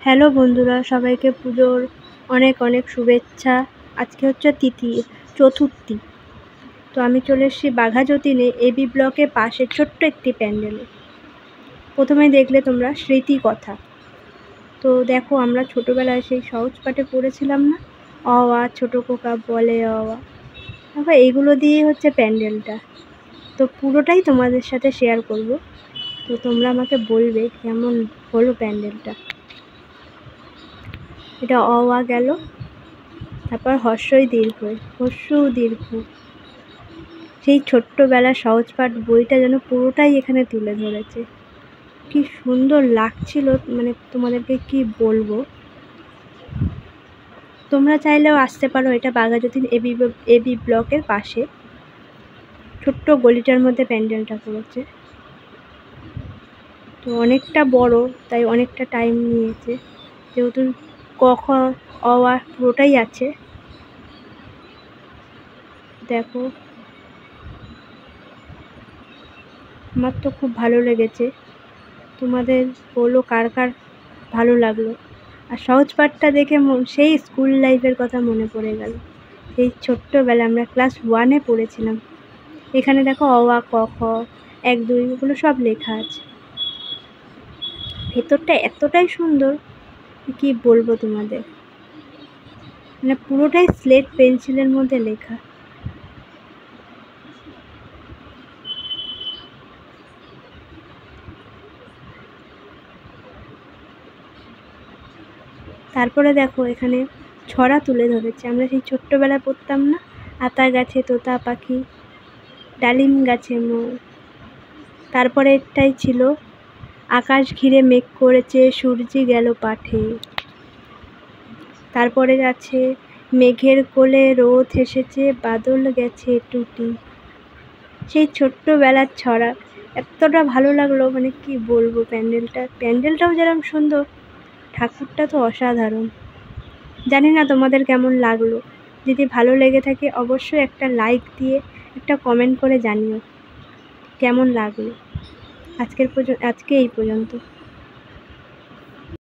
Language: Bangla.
হ্যালো বন্ধুরা, সবাইকে পুজোর অনেক অনেক শুভেচ্ছা। আজকে হচ্ছে চতুর্থী। তো আমি চলে এসেছি বাঘাযতীনে এবি ব্লকের পাশে ছোট্ট একটি প্যান্ডেলে। প্রথমে দেখলে তোমরা স্মৃতিকথা। তো দেখো, আমরা ছোটোবেলায় সেই সহজ পাঠে পড়েছিলাম না, অ আ ছোট খোকা বলে অ আ। দেখো, এইগুলো দিয়েই হচ্ছে প্যান্ডেলটা। তো পুরোটাই তোমাদের সাথে শেয়ার করব। তো তোমরা আমাকে বলবে কেমন হলো প্যান্ডেলটা। এটা অ আ গেল, তারপর হর্ষই দীর্ঘই, হর্ষু দীর্ঘ। সেই ছোট্টবেলার সহজ পাঠ বইটা যেন পুরোটাই এখানে তুলে ধরেছে। কি সুন্দর লাগছিল, মানে তোমাদেরকে কি বলবো। তোমরা চাইলেও আসতে পারো, এটা বাঘাযতীন এবি ব্লকের পাশে ছোট্ট গলিটার মধ্যে প্যান্ডেলটা করেছে। তো অনেকটা বড়, তাই অনেকটা টাইম নিয়েছে, যেহেতু ক খ অ আ পুরোটাই আছে। দেখো, আমার তো খুব ভালো লেগেছে। তোমাদের বলো কার কার ভালো লাগলো। আর সহজ পাঠটা দেখে সেই স্কুল লাইফের কথা মনে পড়ে গেল। সেই ছোট্টবেলা আমরা ক্লাস 1-এ পড়েছিলাম। এখানে দেখো অ আ ক খ 1 2 ওগুলো সব লেখা আছে। ভেতরটা এতটাই সুন্দর, কি বলবো তোমাদের, মানে পুরোটাই স্লেট পেন্সিলের মধ্যে লেখা। তারপরে দেখো, এখানে ছড়া তুলে ধরেছে। আমরা সেই ছোট্টবেলায় পড়তাম না, আতা গাছে তোতা পাখি, ডালিম গাছে মোর। তারপরে এটাই ছিল, আকাশ ঘিরে মেঘ করেছে, সূর্যি গেল পাঠে। তারপরে আছে, মেঘের কোলে রোদ এসেছে, বাদল গেছে টুটি। সেই ছোট্টবেলার ছড়া এতটা ভালো লাগলো, মানে কি বলবো। প্যান্ডেলটাও যেরকম সুন্দর, ঠাকুরটা তো অসাধারণ। জানি না তোমাদের কেমন লাগলো। যদি ভালো লেগে থাকে অবশ্যই একটা লাইক দিয়ে একটা কমেন্ট করে জানিও কেমন লাগলো। আজকে এই পর্যন্ত।